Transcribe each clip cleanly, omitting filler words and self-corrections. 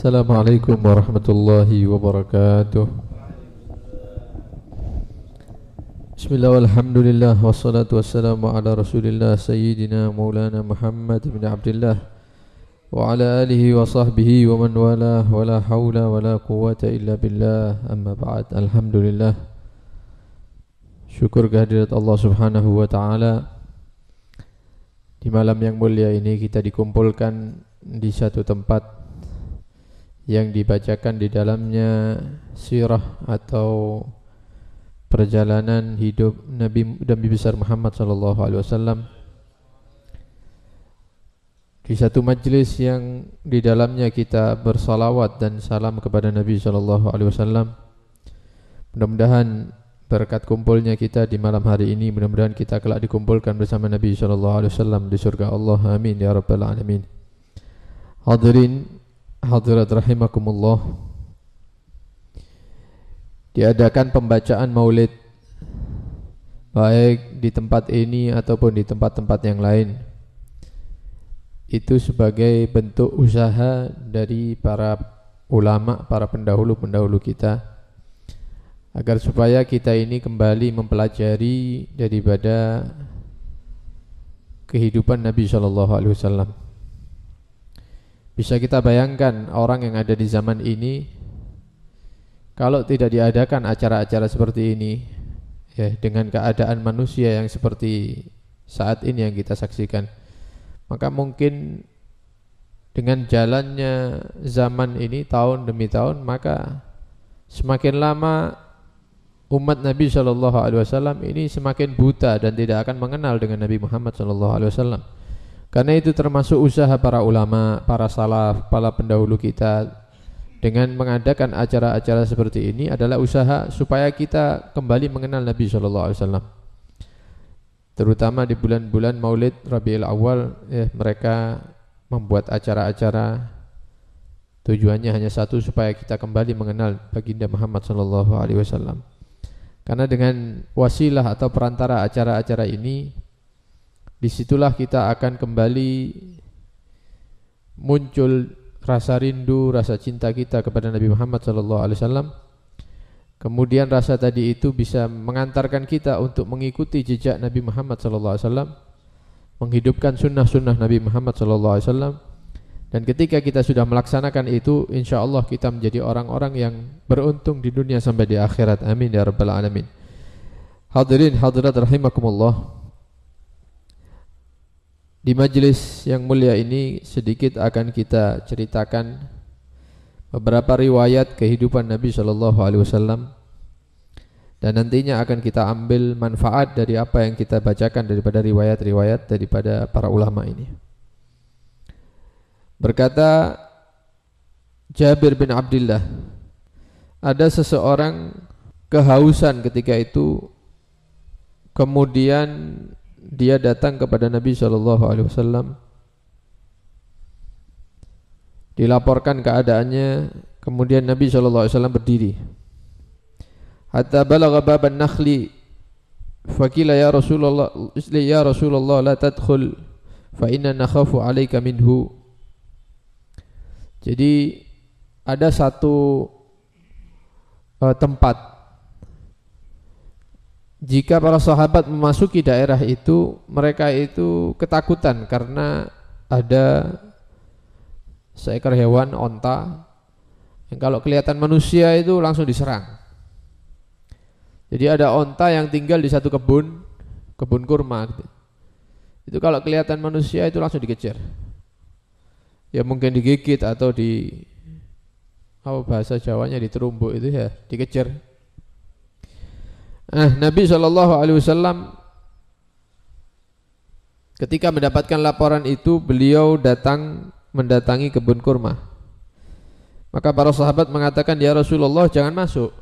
Assalamualaikum warahmatullahi wabarakatuh. Bismillah walhamdulillah wassalatu wassalamu ala rasulillah sayyidina maulana Muhammad bin Abdullah wa ala alihi wa sahbihi wa man wala wala hawla wala quwwata illa billah, amma ba'd. Alhamdulillah, syukur kehadirat Allah subhanahu wa ta'ala. Di malam yang mulia ini kita dikumpulkan di satu tempat yang dibacakan di dalamnya sirah atau perjalanan hidup Nabi besar Muhammad sallallahu alaihi wasallam, di satu majlis yang di dalamnya kita bersalawat dan salam kepada Nabi sallallahu alaihi wasallam. Mudah-mudahan berkat kumpulnya kita di malam hari ini, mudah-mudahan kita kelak dikumpulkan bersama Nabi sallallahu alaihi wasallam di surga Allah. Amin ya rabbal alamin. Hadirin hadirat rahimakumullah, diadakan pembacaan maulid baik di tempat ini ataupun di tempat-tempat yang lain itu sebagai bentuk usaha dari para ulama, para pendahulu-pendahulu kita, agar supaya kita ini kembali mempelajari daripada kehidupan Nabi SAW. Bisa kita bayangkan orang yang ada di zaman ini, kalau tidak diadakan acara-acara seperti ini, ya, dengan keadaan manusia yang seperti saat ini yang kita saksikan, maka mungkin dengan jalannya zaman ini tahun demi tahun, maka semakin lama umat Nabi SAW ini semakin buta dan tidak akan mengenal dengan Nabi Muhammad SAW. Karena itu termasuk usaha para ulama, para salaf, para pendahulu kita dengan mengadakan acara-acara seperti ini adalah usaha supaya kita kembali mengenal Nabi SAW. Terutama di bulan-bulan Maulid Rabiul Awal, mereka membuat acara-acara, tujuannya hanya satu, supaya kita kembali mengenal baginda Muhammad SAW. Karena dengan wasilah atau perantara acara-acara ini, disitulah kita akan kembali muncul rasa rindu, rasa cinta kita kepada Nabi Muhammad SAW. Kemudian rasa tadi itu bisa mengantarkan kita untuk mengikuti jejak Nabi Muhammad SAW, menghidupkan sunnah-sunnah Nabi Muhammad SAW. Dan ketika kita sudah melaksanakan itu, insya Allah kita menjadi orang-orang yang beruntung di dunia sampai di akhirat. Amin ya rabbal alamin. Hadirin hadirat rahimakumullah, di majlis yang mulia ini sedikit akan kita ceritakan beberapa riwayat kehidupan Nabi SAW, dan nantinya akan kita ambil manfaat dari apa yang kita bacakan daripada riwayat-riwayat daripada para ulama ini. Berkata Jabir bin Abdullah, ada seseorang kehausan ketika itu, kemudian dia datang kepada Nabi SAW, dilaporkan keadaannya, kemudian Nabi SAW berdiri. Hatta balagha baban nakhli, faqila ya Rasulullah la tadkhul fa inna nakhafu alayka minhu. Jadi ada satu tempat, jika para sahabat memasuki daerah itu, mereka itu ketakutan karena ada seekor hewan onta yang kalau kelihatan manusia itu langsung diserang. Jadi ada onta yang tinggal di satu kebun kurma gitu. Itu kalau kelihatan manusia itu langsung dikejar. Ya mungkin digigit atau bahasa Jawanya diterumbuk itu, ya dikejar. Nabi SAW ketika mendapatkan laporan itu, beliau mendatangi kebun kurma. Maka para sahabat mengatakan, ya Rasulullah, jangan masuk,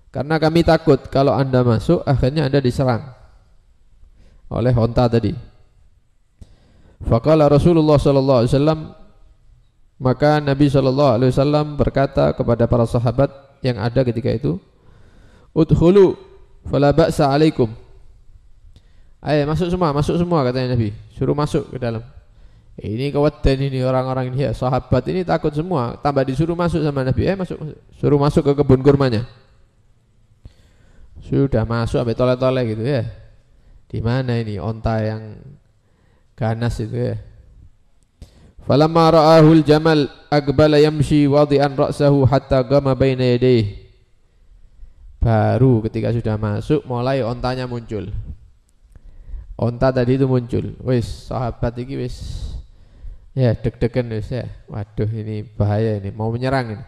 karena kami takut kalau Anda masuk akhirnya Anda diserang oleh onta tadi. Faqala Rasulullah SAW, maka Nabi SAW berkata kepada para sahabat yang ada ketika itu, udkhulu fala ba'sa alaikum. Ayo masuk semua katanya Nabi, suruh masuk ke dalam. Ini keweden ini orang-orang ini ya, sahabat ini takut semua, tambah disuruh masuk sama Nabi. Masuk, suruh masuk ke kebun kurmanya. Sudah masuk sampai tole-tole gitu ya. Di mana ini onta yang ganas itu ya. Falamma ra'ahul jamal aqbala yamshi wadi'an ra'sahu hatta gama baina yadayhi. Baru ketika sudah masuk mulai ontanya muncul. Onta tadi itu muncul. Wis sahabat iki wis ya deg-degan wis ya. Waduh ini bahaya ini, mau menyerang ini.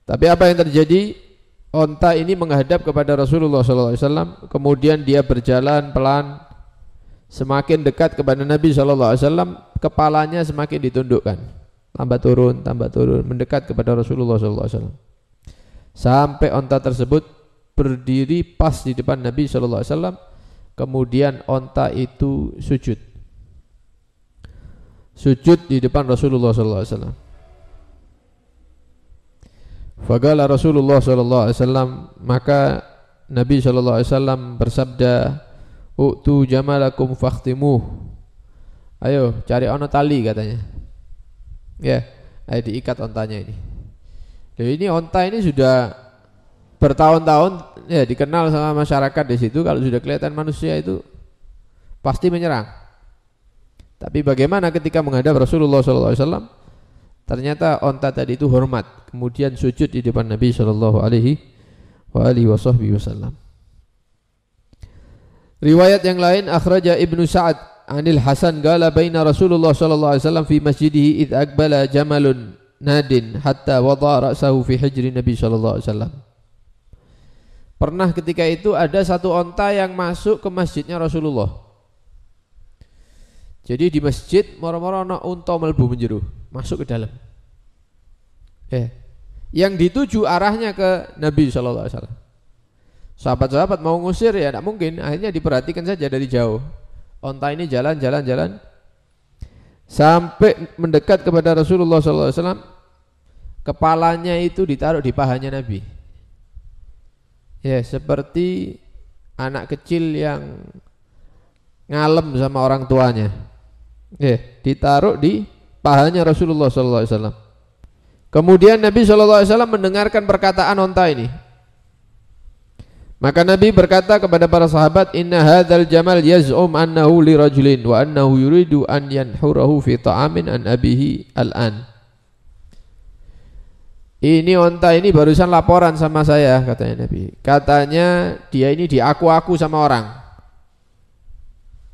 Tapi apa yang terjadi? Onta ini menghadap kepada Rasulullah SAW, kemudian dia berjalan pelan, semakin dekat kepada Nabi SAW, kepalanya semakin ditundukkan, tambah turun, mendekat kepada Rasulullah SAW, sampai onta tersebut berdiri pas di depan Nabi SAW. Kemudian onta itu sujud di depan Rasulullah SAW. Faqala Rasulullah sallallahu alaihi wasallam, maka Nabi sallallahu alaihi wasallam bersabda, "Utu jamalakum fakhtimuh." Ayo cari ono tali katanya. Ya, ayo diikat ontanya ini. Jadi ini onta ini sudah bertahun-tahun ya dikenal sama masyarakat di situ, kalau sudah kelihatan manusia itu pasti menyerang. Tapi bagaimana ketika menghadap Rasulullah sallallahu alaihi wasallam? Ternyata onta tadi itu hormat, kemudian sujud di depan Nabi sallallahu alaihi wasallam. Riwayat yang lain, akhraja Ibnu Sa'ad anil Hasan qala baina Rasulullah sallallahu alaihi wasallam fi masjidihi id aqbala jamalun nadin hatta wada'a ra'sahu fi hijri Nabi sallallahu alaihi wasallam. Pernah ketika itu ada satu onta yang masuk ke masjidnya Rasulullah. Jadi di masjid moro-moro ana unta mlebu menjeru, masuk ke dalam. Yang dituju arahnya ke Nabi sallallahu alaihi wasallam. Sahabat-sahabat mau ngusir ya tidak mungkin, akhirnya diperhatikan saja dari jauh. Onta ini jalan sampai mendekat kepada Rasulullah sallallahu alaihi wasallam. Kepalanya itu ditaruh di pahanya Nabi. Ya, seperti anak kecil yang ngalem sama orang tuanya. Ditaruh di pahanya Rasulullah sallallahu alaihi wasallam. Kemudian Nabi sallallahu alaihi wasallam mendengarkan perkataan onta ini. Maka Nabi berkata kepada para sahabat, "Inna hadzal jamal yaz'um annahu li rajulin wa annahu yuridu an yanhurahu fi ta'amin an abihi al-an." Ini onta ini barusan laporan sama saya, katanya Nabi. Katanya dia ini diaku-aku sama orang.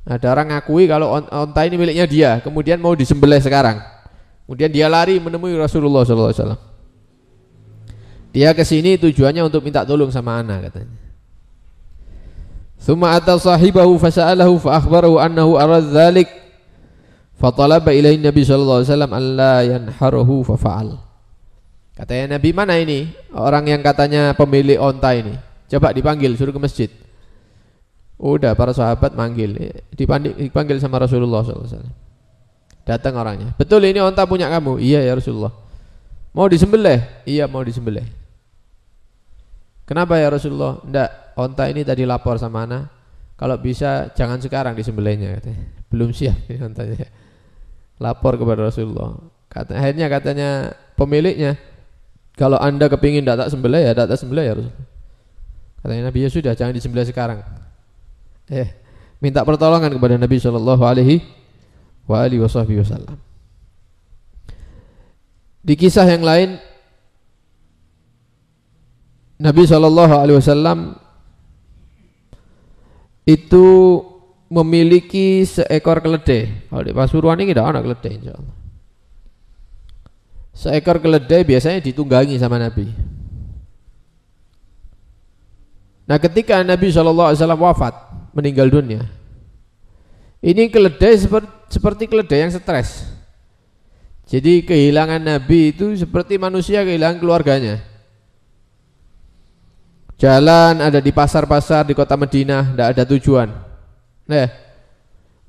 Ada orang ngakui kalau onta ini miliknya dia, kemudian mau disembelih sekarang. Kemudian dia lari menemui Rasulullah SAW. Dia kesini tujuannya untuk minta tolong sama anak, katanya. Thumma ata sahibahu fasa'alahu fa akhbarahu annahu arad dzalik. Fatalaba ilaihi Nabi sallallahu alaihi wasallam alla yanharuhu fa fa'al. Katanya Nabi, mana ini orang yang katanya pemilik onta ini? Coba dipanggil, suruh ke masjid. Udah para sahabat manggil, dipanggil sama Rasulullah SAW. Datang orangnya. Betul ini onta punya kamu? Iya ya Rasulullah. Mau disembelih? Iya mau disembelih. Kenapa ya Rasulullah? Enggak, onta ini tadi lapor sama anak. Kalau bisa jangan sekarang disembelihnya, katanya. Belum siap ini ontanya. Lapor kepada Rasulullah. Akhirnya katanya pemiliknya, kalau anda kepingin tak sembelih ya tak sembelih ya Rasulullah. Katanya Nabi, ya sudah jangan disembelih sekarang. Minta pertolongan kepada Nabi sallallahu alaihi wasallam. Di kisah yang lain, Nabi sallallahu alaihi wasallam itu memiliki seekor keledai. Kalau di Pasuruan ini tidak ada keledai insyaallah. Seekor keledai biasanya ditunggangi sama Nabi. Nah, ketika Nabi sallallahu alaihi wasallam wafat, meninggal dunia, ini keledai seperti keledai yang stres. Jadi kehilangan Nabi itu seperti manusia kehilangan keluarganya. Jalan ada di pasar-pasar di kota Madinah, tidak ada tujuan.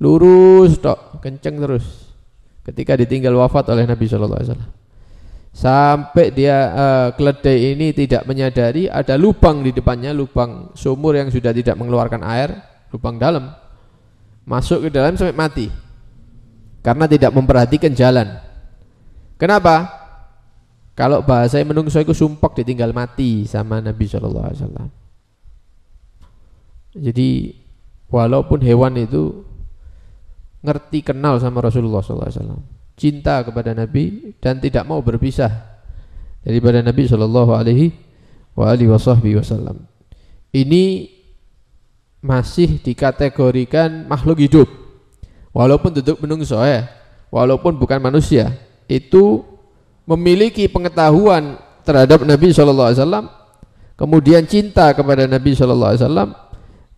Lurus tok, kenceng terus. Ketika ditinggal wafat oleh Nabi sallallahu alaihi wasallam. Sampai dia keledai ini tidak menyadari ada lubang di depannya, lubang sumur yang sudah tidak mengeluarkan air, lubang dalam. Masuk ke dalam sampai mati. karena tidak memperhatikan jalan. Kenapa? Kalau bahasa menungso itu sumpek ditinggal mati sama Nabi sallallahu alaihi wasallam. Jadi walaupun hewan itu ngerti kenal sama Rasulullah sallallahu alaihi wasallam, cinta kepada Nabi dan tidak mau berpisah daripada Nabi sallallahu alaihi wasallam. Ini masih dikategorikan makhluk hidup. Walaupun duduk menungso walaupun bukan manusia, itu memiliki pengetahuan terhadap Nabi sallallahu alaihi wasallam, kemudian cinta kepada Nabi sallallahu alaihi wasallam,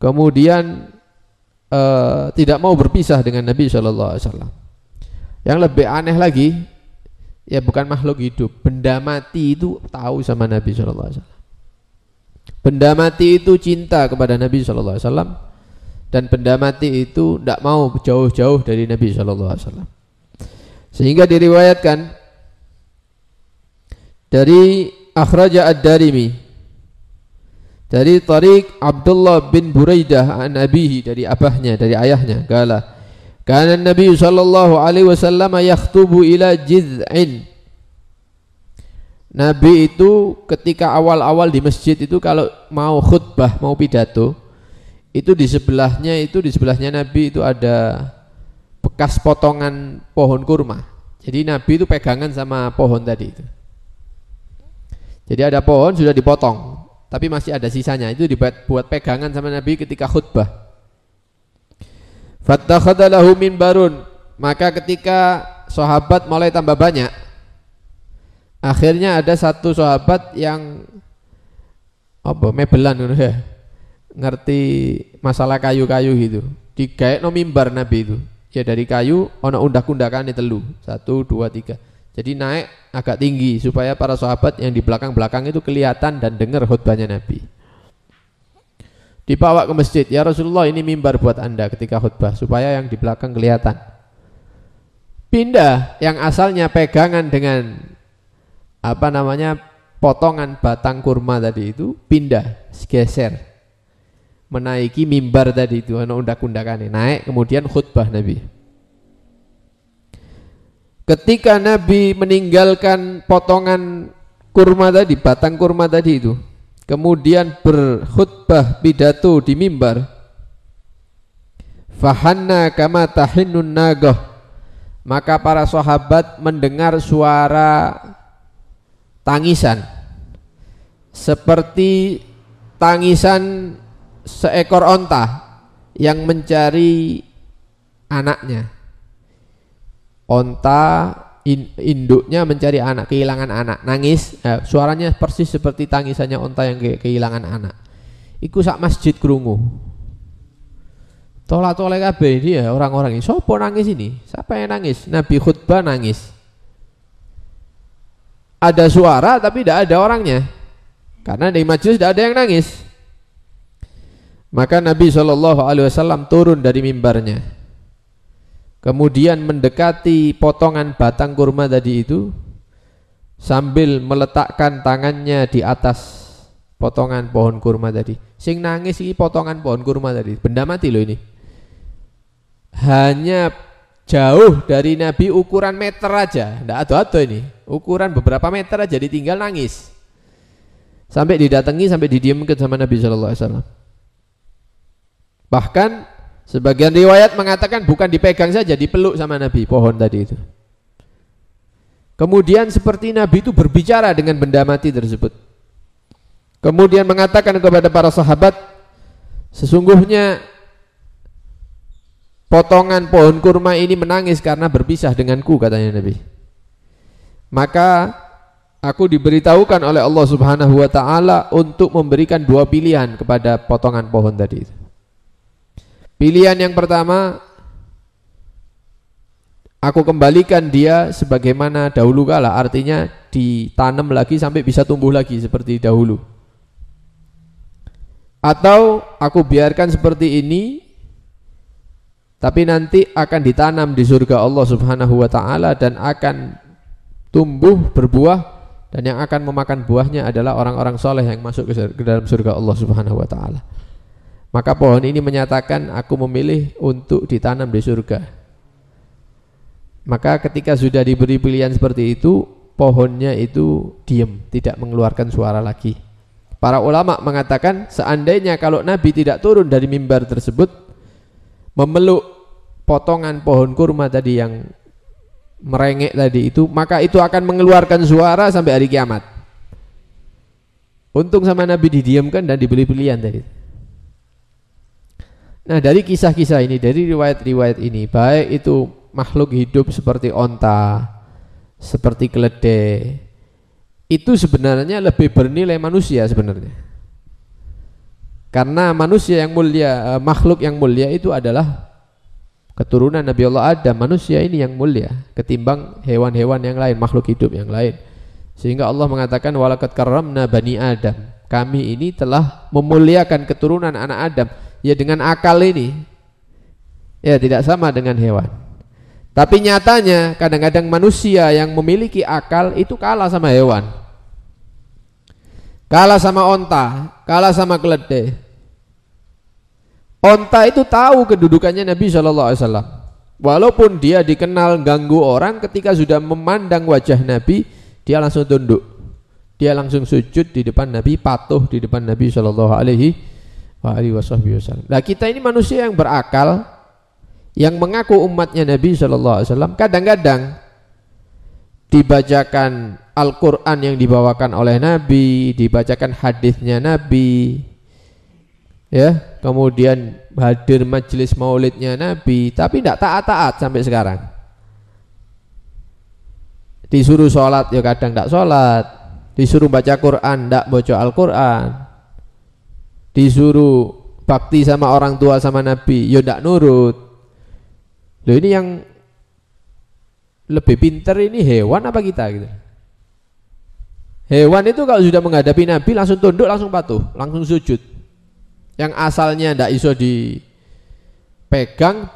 kemudian tidak mau berpisah dengan Nabi sallallahu alaihi wasallam. Yang lebih aneh lagi, ya bukan makhluk hidup, benda mati itu tahu sama Nabi sallallahu alaihi wasallam. Benda mati itu cinta kepada Nabi sallallahu alaihi wasallam, dan benda mati itu tidak mau jauh-jauh dari Nabi sallallahu alaihi wasallam. Sehingga diriwayatkan dari akhraja ad-Darimi dari tariq Abdullah bin Buraidah an abihi, dari abahnya, dari ayahnya, qala kana Nabi sallallahu alaihi wasallam yakhutubu ila jiz'in. Nabi itu ketika awal-awal di masjid itu kalau mau khutbah, mau pidato, itu di sebelahnya Nabi itu ada bekas potongan pohon kurma. Jadi Nabi itu pegangan sama pohon tadi itu. Jadi ada pohon sudah dipotong, tapi masih ada sisanya, itu dibuat pegangan sama Nabi ketika khutbah. Fattakhadha lahu minbarun, maka ketika sahabat mulai tambah banyak, akhirnya ada satu sahabat yang mebelan ngerti masalah kayu-kayu gitu, digaekno mimbar Nabi itu. Ya dari kayu ana undak-undakane telu, 1 2 3. Jadi naik agak tinggi supaya para sahabat yang di belakang-belakang itu kelihatan dan dengar khutbahnya Nabi. Dibawa ke masjid, ya Rasulullah ini mimbar buat anda ketika khutbah supaya yang di belakang kelihatan. Pindah yang asalnya pegangan dengan potongan batang kurma tadi itu, pindah, geser, menaiki mimbar tadi itu, ana undak-undakannya, naik kemudian khutbah Nabi. Ketika Nabi meninggalkan potongan kurma tadi, batang kurma tadi itu, kemudian berkhutbah pidato di mimbar, fahanna kama tahinnun nagah, maka para sahabat mendengar suara tangisan seperti tangisan seekor onta yang mencari anaknya. Onta induknya mencari anak, kehilangan anak, nangis, suaranya persis seperti tangisannya onta yang kehilangan anak. Iku sak masjid krungu. Tolak-tolak kabeh ini ya orang-orang ini. Sopo nangis ini? Siapa yang nangis? Nabi khutbah nangis. Ada suara tapi tidak ada orangnya. Karena di majelis tidak ada yang nangis. Maka Nabi SAW turun dari mimbarnya. Kemudian mendekati potongan batang kurma tadi itu sambil meletakkan tangannya di atas potongan pohon kurma tadi. Sing nangis ini potongan pohon kurma tadi, benda mati loh ini. Hanya jauh dari Nabi ukuran meter aja, ndak ado-ado ini, ukuran beberapa meter aja ditinggal nangis. Sampai didatangi, sampai didiamkan sama Nabi sallallahu alaihi wasallam. Bahkan sebagian riwayat mengatakan bukan dipegang saja, dipeluk sama Nabi pohon tadi itu. Kemudian seperti Nabi itu berbicara dengan benda mati tersebut. Kemudian mengatakan kepada para sahabat, sesungguhnya potongan pohon kurma ini menangis karena berpisah denganku, katanya Nabi. Maka aku diberitahukan oleh Allah Subhanahu wa taala untuk memberikan dua pilihan kepada potongan pohon tadi itu. Pilihan yang pertama, aku kembalikan dia sebagaimana dahulu kala, artinya ditanam lagi sampai bisa tumbuh lagi seperti dahulu. Atau aku biarkan seperti ini, tapi nanti akan ditanam di surga Allah Subhanahu wa taala dan akan tumbuh berbuah, dan yang akan memakan buahnya adalah orang-orang soleh yang masuk ke dalam surga Allah Subhanahu wa taala. Maka pohon ini menyatakan, aku memilih untuk ditanam di surga. Maka ketika sudah diberi pilihan seperti itu, pohonnya itu diam, tidak mengeluarkan suara lagi. Para ulama mengatakan seandainya kalau Nabi tidak turun dari mimbar tersebut memeluk potongan pohon kurma tadi yang merengek tadi itu, maka itu akan mengeluarkan suara sampai hari kiamat. Untung sama Nabi didiamkan dan diberi pilihan tadi. Nah, dari kisah-kisah ini, dari riwayat-riwayat ini, baik itu makhluk hidup seperti onta, seperti keledai, itu sebenarnya lebih bernilai manusia sebenarnya. Karena manusia yang mulia, makhluk yang mulia itu adalah keturunan Nabi Allah Adam. Manusia ini yang mulia ketimbang hewan-hewan yang lain, makhluk hidup yang lain. Sehingga Allah mengatakan walaqad karramna bani Adam. Kami ini telah memuliakan keturunan anak Adam. Ya dengan akal ini, ya tidak sama dengan hewan. Tapi nyatanya kadang-kadang manusia yang memiliki akal itu kalah sama hewan, kalah sama onta, kalah sama keledai. Onta itu tahu kedudukannya Nabi SAW. Walaupun dia dikenal ganggu orang, ketika sudah memandang wajah Nabi, dia langsung tunduk, dia langsung sujud di depan Nabi, patuh di depan Nabi SAW. Nah, kita ini manusia yang berakal, yang mengaku umatnya Nabi SAW, kadang-kadang dibacakan Al-Quran yang dibawakan oleh Nabi, dibacakan hadisnya Nabi, ya, kemudian hadir majelis maulidnya Nabi, tapi tidak taat-taat sampai sekarang. Disuruh sholat ya kadang tidak sholat, disuruh baca Quran tidak baca Al-Quran, disuruh bakti sama orang tua sama Nabi ya tidak nurut. Loh, ini yang lebih pintar ini hewan apa kita gitu? Hewan itu kalau sudah menghadapi Nabi langsung tunduk, langsung patuh, langsung sujud. Yang asalnya tidak iso dipegang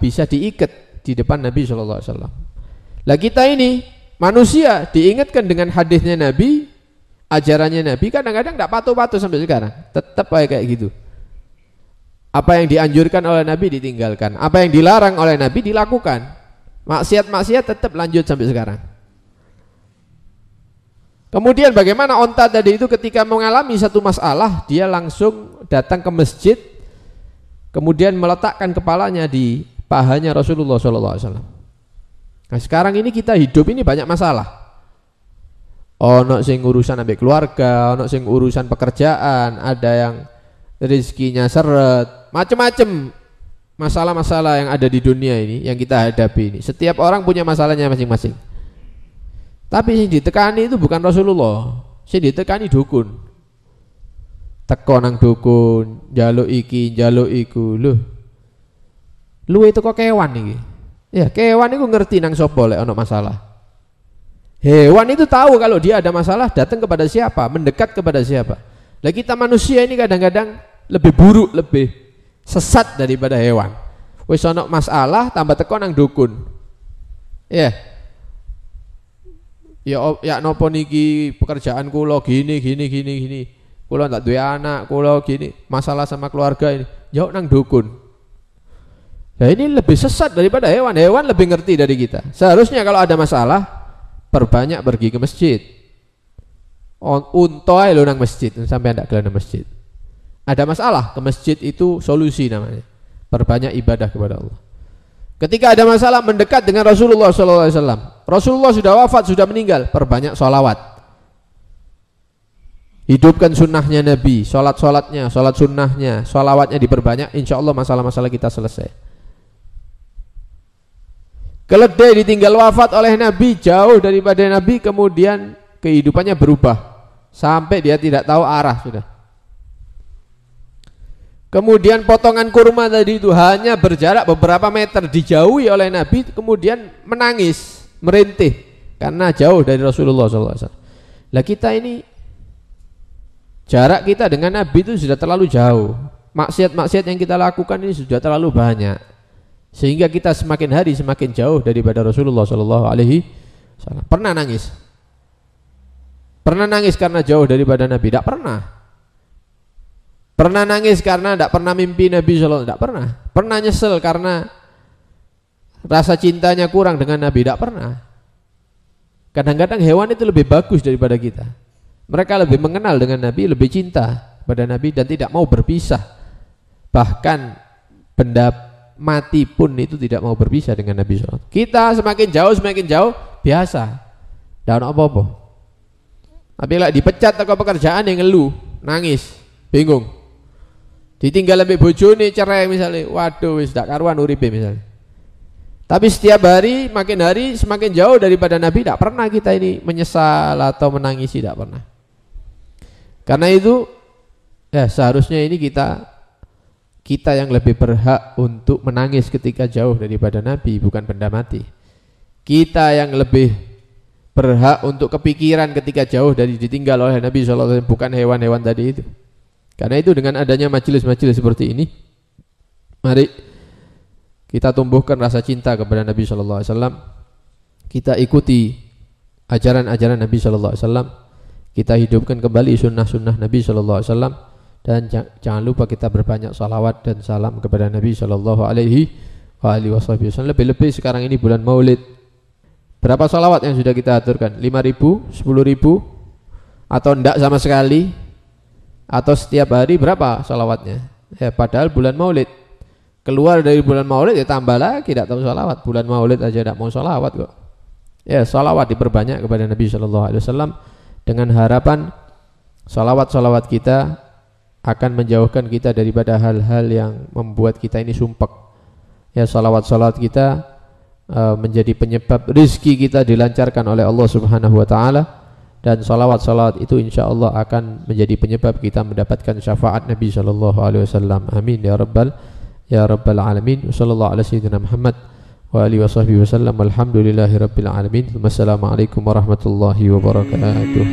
bisa diikat di depan Nabi SAW. Lah kita ini manusia diingatkan dengan hadisnya Nabi, ajarannya Nabi, kadang-kadang tidak patuh-patuh sampai sekarang, tetap kayak gitu. Apa yang dianjurkan oleh Nabi ditinggalkan, apa yang dilarang oleh Nabi dilakukan. Maksiat-maksiat tetap lanjut sampai sekarang. Kemudian bagaimana onta tadi itu ketika mengalami satu masalah, dia langsung datang ke masjid, kemudian meletakkan kepalanya di pahanya Rasulullah SAW. Nah, sekarang ini kita hidup ini banyak masalah. Ono sing urusan ambek keluarga, ono sing urusan pekerjaan, ada yang rezekinya seret, macam-macam masalah-masalah yang ada di dunia ini yang kita hadapi ini. Setiap orang punya masalahnya masing-masing. Tapi yang ditekani itu bukan Rasulullah, yang ditekani dukun. Teko nang dukun, jaluk iki, jaluk iku. Lu itu kok kewan iki. Ya, kewan itu ngerti nang sapa lek ono masalah. Hewan itu tahu kalau dia ada masalah datang kepada siapa, mendekat kepada siapa. Lah kita manusia ini kadang-kadang lebih buruk, lebih sesat daripada hewan. Wis ono masalah tambah teko nang dukun. Ya. Ya nopo niki pekerjaan kula gini. Kula ndak duwe anak, kula gini, masalah sama keluarga ini. Jauh nang dukun. Nah, ini lebih sesat daripada hewan. Hewan lebih ngerti dari kita. Seharusnya kalau ada masalah perbanyak pergi ke masjid. Unta ae lho nang masjid, sampai ndak gelem nang masjid. Ada masalah ke masjid itu solusi namanya. Perbanyak ibadah kepada Allah. Ketika ada masalah mendekat dengan Rasulullah SAW. Rasulullah sudah wafat, sudah meninggal, perbanyak sholawat. Hidupkan sunnahnya Nabi, sholat-sholatnya, sholat sunnahnya, sholawatnya diperbanyak, insya Allah masalah-masalah kita selesai. Keledai ditinggal wafat oleh Nabi, jauh daripada Nabi, kemudian kehidupannya berubah sampai dia tidak tahu arah sudah. Kemudian potongan kurma tadi itu hanya berjarak beberapa meter, dijauhi oleh Nabi, kemudian menangis, merintih karena jauh dari Rasulullah SAW. Lah kita ini jarak kita dengan Nabi itu sudah terlalu jauh. Maksiat-maksiat yang kita lakukan ini sudah terlalu banyak, sehingga kita semakin hari semakin jauh daripada Rasulullah SAW. Pernah nangis? Pernah nangis karena jauh daripada Nabi? Tidak pernah. Pernah nangis karena tidak pernah mimpi Nabi SAW? Tidak pernah. Pernah nyesel karena rasa cintanya kurang dengan Nabi, tidak pernah. Kadang-kadang hewan itu lebih bagus daripada kita. Mereka lebih mengenal dengan Nabi, lebih cinta pada Nabi dan tidak mau berpisah. Bahkan benda mati pun itu tidak mau berpisah dengan Nabi SAW. Kita semakin jauh biasa, tidak apa-apa. Tapi kalau dipecat atau pekerjaan yang ngeluh, nangis, bingung. Ditinggal ambek bojone, cerai misalnya, waduh wis dak karuan uripe misalnya. Tapi setiap hari makin hari semakin jauh daripada Nabi, tidak pernah kita ini menyesal atau menangisi, tidak pernah. Karena itu ya seharusnya ini kita yang lebih berhak untuk menangis ketika jauh daripada Nabi, bukan benda mati. Kita yang lebih berhak untuk kepikiran ketika jauh dari ditinggal oleh Nabi SAW, bukan hewan-hewan tadi itu. Karena itu dengan adanya majelis-majelis seperti ini, mari kita tumbuhkan rasa cinta kepada Nabi SAW. Kita ikuti ajaran-ajaran Nabi SAW. Kita hidupkan kembali sunnah-sunnah Nabi SAW. Dan jangan lupa kita berbanyak salawat dan salam kepada Nabi SAW. Lebih-lebih sekarang ini bulan Maulid. Berapa salawat yang sudah kita aturkan? 5.000, 10.000, atau enggak sama sekali? Atau setiap hari berapa salawatnya? Ya, padahal bulan Maulid. Keluar dari bulan Maulid ya tambah lagi, tidak tahu salawat. Bulan Maulid aja tidak mau salawat kok. Ya, salawat diperbanyak kepada Nabi SAW dengan harapan salawat-salawat kita akan menjauhkan kita daripada hal-hal yang membuat kita ini sumpek. Ya, salawat-salawat kita menjadi penyebab rizki kita dilancarkan oleh Allah Subhanahu wa ta'ala, dan salawat-salawat itu insyaallah akan menjadi penyebab kita mendapatkan syafaat Nabi SAW. Amin ya rabbal alamin. Sallallahu ala sayyidina Muhammad wa alihi wasahbihi wasallam. Alhamdulillahi rabbil alamin. Wassalamualaikum warahmatullahi wabarakatuh.